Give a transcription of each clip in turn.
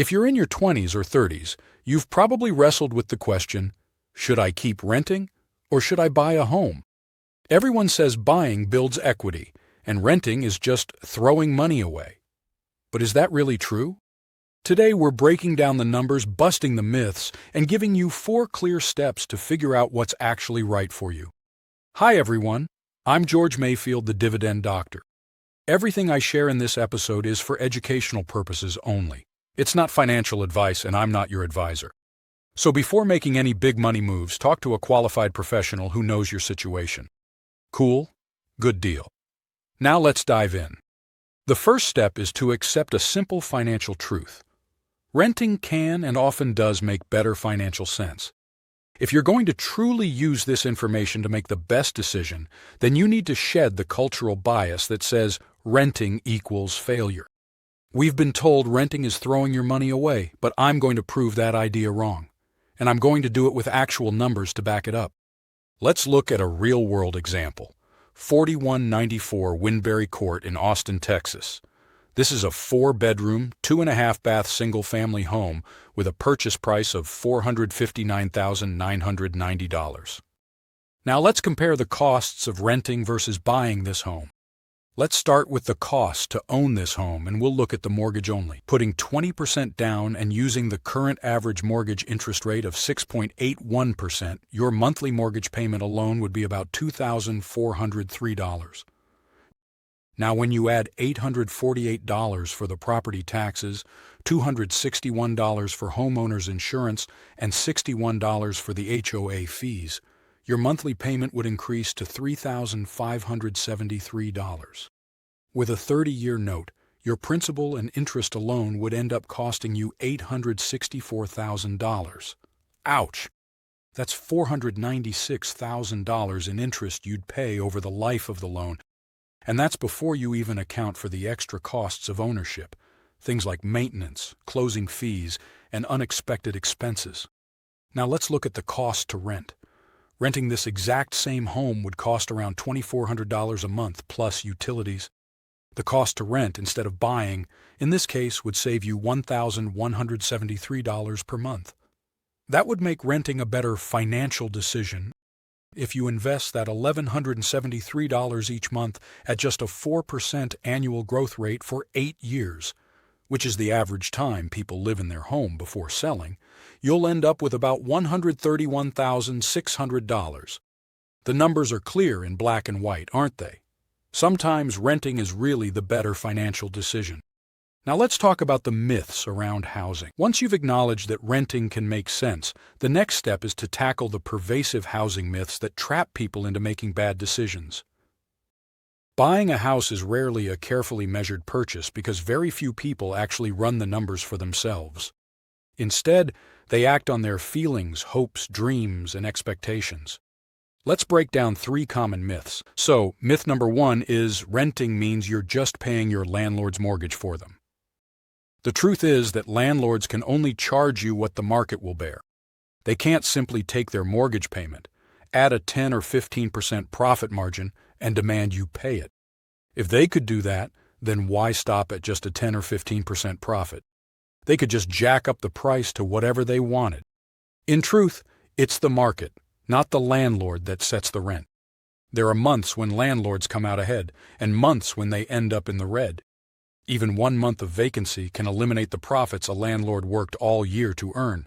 If you're in your 20s or 30s, you've probably wrestled with the question, should I keep renting or should I buy a home? Everyone says buying builds equity and renting is just throwing money away. But is that really true? Today we're breaking down the numbers, busting the myths, and giving you 4 clear steps to figure out what's actually right for you. Hi everyone, I'm George Mayfield, the Dividend Doctor. Everything I share in this episode is for educational purposes only. It's not financial advice and I'm not your advisor. So before making any big money moves, talk to a qualified professional who knows your situation. Cool? Good deal. Now let's dive in. The first step is to accept a simple financial truth. Renting can and often does make better financial sense. If you're going to truly use this information to make the best decision, then you need to shed the cultural bias that says renting equals failure. We've been told renting is throwing your money away, but I'm going to prove that idea wrong. And I'm going to do it with actual numbers to back it up. Let's look at a real-world example. 4194 Winbury Court in Austin, Texas. This is a 4-bedroom, 2.5-bath single-family home with a purchase price of $459,990. Now let's compare the costs of renting versus buying this home. Let's start with the cost to own this home and we'll look at the mortgage only. Putting 20% down and using the current average mortgage interest rate of 6.81%, your monthly mortgage payment alone would be about $2,403. Now when you add $848 for the property taxes, $261 for homeowners insurance, and $61 for the HOA fees, your monthly payment would increase to $3,573. With a 30-year note, your principal and interest alone would end up costing you $864,000. Ouch! That's $496,000 in interest you'd pay over the life of the loan, and that's before you even account for the extra costs of ownership, things like maintenance, closing fees, and unexpected expenses. Now let's look at the cost to rent. Renting this exact same home would cost around $2,400 a month plus utilities. The cost to rent instead of buying, in this case, would save you $1,173 per month. That would make renting a better financial decision if you invest that $1,173 each month at just a 4% annual growth rate for 8 years, which is the average time people live in their home before selling. You'll end up with about $131,600. The numbers are clear in black and white, aren't they? Sometimes renting is really the better financial decision. Now let's talk about the myths around housing. Once you've acknowledged that renting can make sense, the next step is to tackle the pervasive housing myths that trap people into making bad decisions. Buying a house is rarely a carefully measured purchase because very few people actually run the numbers for themselves. Instead, they act on their feelings, hopes, dreams, and expectations. Let's break down 3 common myths. So, myth number 1 is renting means you're just paying your landlord's mortgage for them. The truth is that landlords can only charge you what the market will bear. They can't simply take their mortgage payment, add a 10 or 15% profit margin, and demand you pay it. If they could do that, then why stop at just a 10 or 15% profit? They could just jack up the price to whatever they wanted. In truth, it's the market, not the landlord, that sets the rent. There are months when landlords come out ahead, and months when they end up in the red. Even 1 month of vacancy can eliminate the profits a landlord worked all year to earn.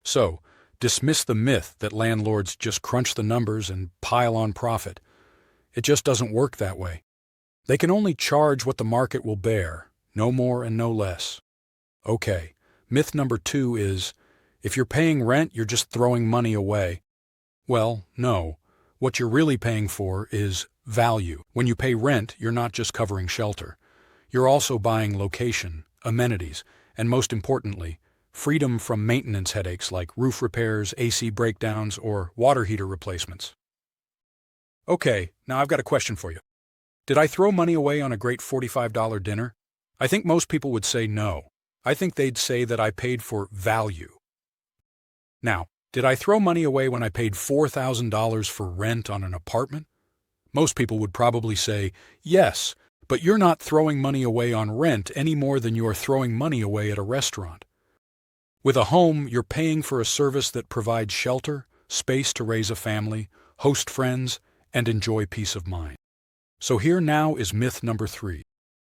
So, dismiss the myth that landlords just crunch the numbers and pile on profit. It just doesn't work that way. They can only charge what the market will bear, no more and no less. Okay, myth number 2 is, if you're paying rent, you're just throwing money away. Well, no. What you're really paying for is value. When you pay rent, you're not just covering shelter. You're also buying location, amenities, and most importantly, freedom from maintenance headaches like roof repairs, AC breakdowns, or water heater replacements. Okay, now I've got a question for you. Did I throw money away on a great $45 dinner? I think most people would say no. I think they'd say that I paid for value. Now, did I throw money away when I paid $4,000 for rent on an apartment? Most people would probably say yes, but you're not throwing money away on rent any more than you're throwing money away at a restaurant. With a home, you're paying for a service that provides shelter, space to raise a family, host friends, and enjoy peace of mind. So here now is myth number 3.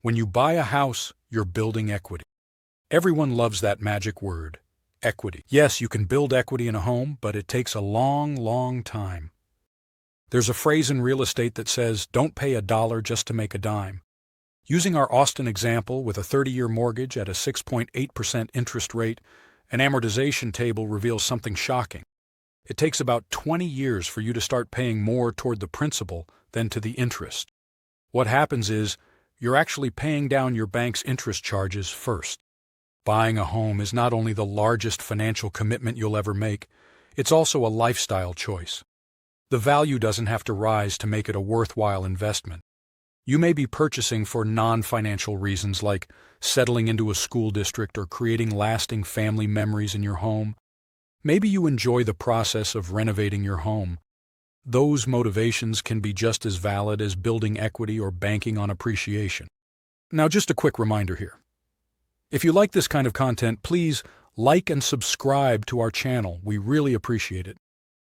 When you buy a house, you're building equity. Everyone loves that magic word, equity. Yes, you can build equity in a home, but it takes a long, long time. There's a phrase in real estate that says, don't pay a dollar just to make a dime. Using our Austin example with a 30-year mortgage at a 6.8% interest rate, an amortization table reveals something shocking. It takes about 20 years for you to start paying more toward the principal than to the interest. What happens is, you're actually paying down your bank's interest charges first. Buying a home is not only the largest financial commitment you'll ever make, it's also a lifestyle choice. The value doesn't have to rise to make it a worthwhile investment. You may be purchasing for non-financial reasons like settling into a school district or creating lasting family memories in your home. Maybe you enjoy the process of renovating your home. Those motivations can be just as valid as building equity or banking on appreciation. Now, just a quick reminder here. If you like this kind of content, please like and subscribe to our channel. We really appreciate it.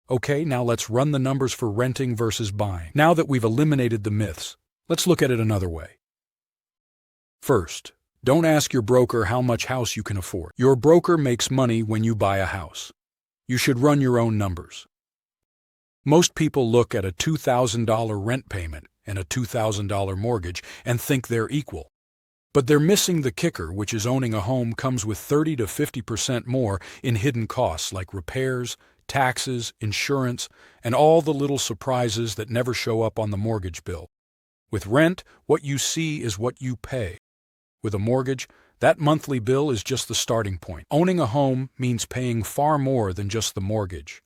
Okay, now let's run the numbers for renting versus buying. Now that we've eliminated the myths, let's look at it another way. First, don't ask your broker how much house you can afford. Your broker makes money when you buy a house. You should run your own numbers. Most people look at a $2,000 rent payment and a $2,000 mortgage and think they're equal. But they're missing the kicker, which is owning a home comes with 30 to 50% more in hidden costs like repairs, taxes, insurance, and all the little surprises that never show up on the mortgage bill. With rent, what you see is what you pay. With a mortgage, that monthly bill is just the starting point. Owning a home means paying far more than just the mortgage.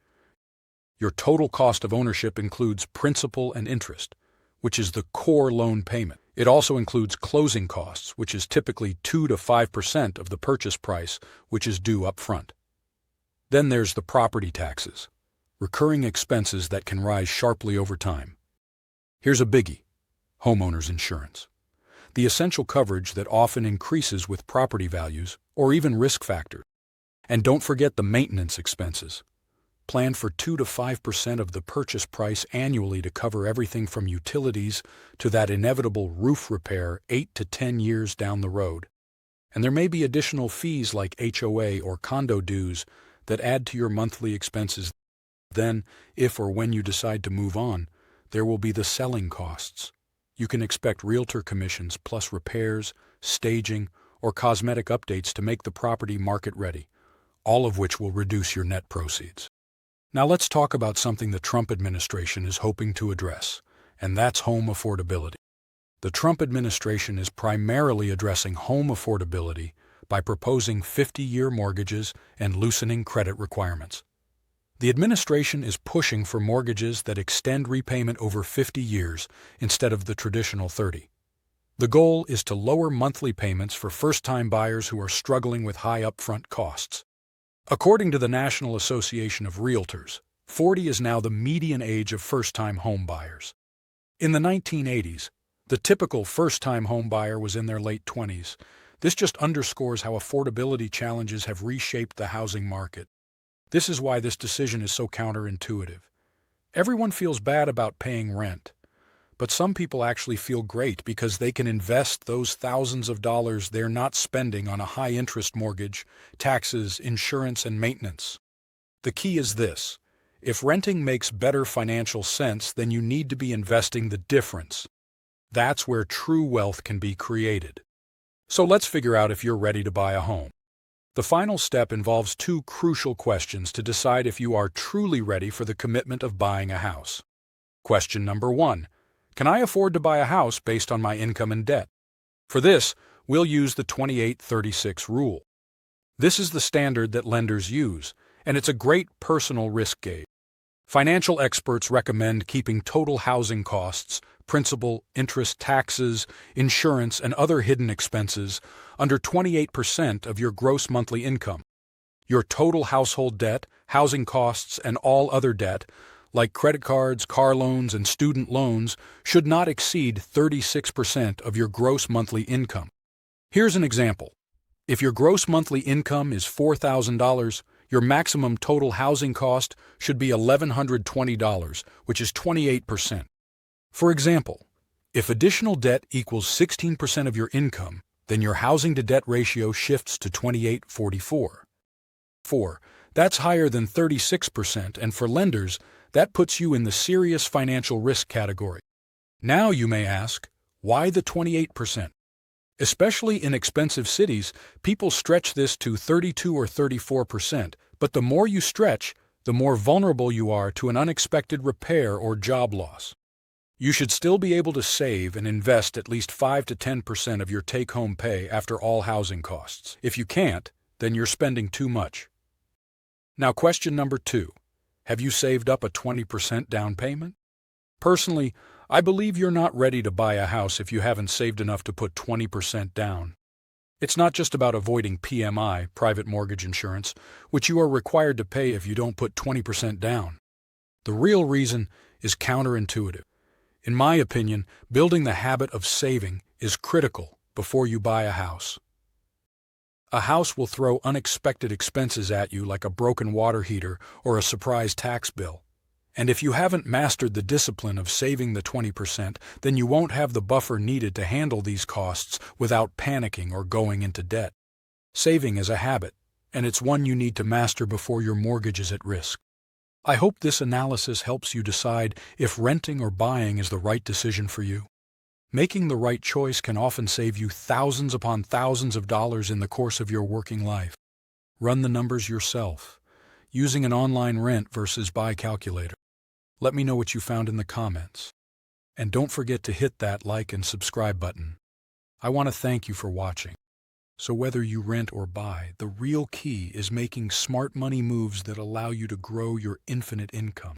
Your total cost of ownership includes principal and interest, which is the core loan payment. It also includes closing costs, which is typically 2 to 5% of the purchase price, which is due up front. Then there's the property taxes, recurring expenses that can rise sharply over time. Here's a biggie: homeowners insurance. The essential coverage that often increases with property values or even risk factors. And don't forget the maintenance expenses. Plan for 2 to 5% of the purchase price annually to cover everything from utilities to that inevitable roof repair 8 to 10 years down the road. And there may be additional fees like HOA or condo dues that add to your monthly expenses. Then, if or when you decide to move on, there will be the selling costs. You can expect realtor commissions plus repairs, staging, or cosmetic updates to make the property market ready, all of which will reduce your net proceeds. Now let's talk about something the Trump administration is hoping to address, and that's home affordability. The Trump administration is primarily addressing home affordability by proposing 50-year mortgages and loosening credit requirements. The administration is pushing for mortgages that extend repayment over 50 years instead of the traditional 30. The goal is to lower monthly payments for first-time buyers who are struggling with high upfront costs. According to the National Association of Realtors, 40 is now the median age of first-time home buyers. In the 1980s, the typical first-time home buyer was in their late 20s. This just underscores how affordability challenges have reshaped the housing market. This is why this decision is so counterintuitive. Everyone feels bad about paying rent, but some people actually feel great because they can invest those thousands of dollars they're not spending on a high-interest mortgage, taxes, insurance, and maintenance. The key is this: if renting makes better financial sense, then you need to be investing the difference. That's where true wealth can be created. So let's figure out if you're ready to buy a home. The final step involves 2 crucial questions to decide if you are truly ready for the commitment of buying a house. Question number 1. Can I afford to buy a house based on my income and debt? For this, we'll use the 28-36 rule. This is the standard that lenders use, and it's a great personal risk gauge. Financial experts recommend keeping total housing costs, principal, interest, taxes, insurance, and other hidden expenses under 28% of your gross monthly income. Your total household debt, housing costs, and all other debt, like credit cards, car loans, and student loans, should not exceed 36% of your gross monthly income. Here's an example. If your gross monthly income is $4,000, your maximum total housing cost should be $1,120, which is 28%. For example, if additional debt equals 16% of your income, then your housing-to-debt ratio shifts to 28:44. That's higher than 36%, and for lenders, that puts you in the serious financial risk category. Now you may ask, why the 28%? Especially in expensive cities, people stretch this to 32 or 34%, but the more you stretch, the more vulnerable you are to an unexpected repair or job loss. You should still be able to save and invest at least 5 to 10% of your take-home pay after all housing costs. If you can't, then you're spending too much. Now, question number 2. Have you saved up a 20% down payment? Personally, I believe you're not ready to buy a house if you haven't saved enough to put 20% down. It's not just about avoiding PMI, private mortgage insurance, which you are required to pay if you don't put 20% down. The real reason is counterintuitive. In my opinion, building the habit of saving is critical before you buy a house. A house will throw unexpected expenses at you like a broken water heater or a surprise tax bill. And if you haven't mastered the discipline of saving the 20%, then you won't have the buffer needed to handle these costs without panicking or going into debt. Saving is a habit, and it's one you need to master before your mortgage is at risk. I hope this analysis helps you decide if renting or buying is the right decision for you. Making the right choice can often save you thousands upon thousands of dollars in the course of your working life. Run the numbers yourself, using an online rent versus buy calculator. Let me know what you found in the comments. And don't forget to hit that like and subscribe button. I want to thank you for watching. So whether you rent or buy, the real key is making smart money moves that allow you to grow your infinite income.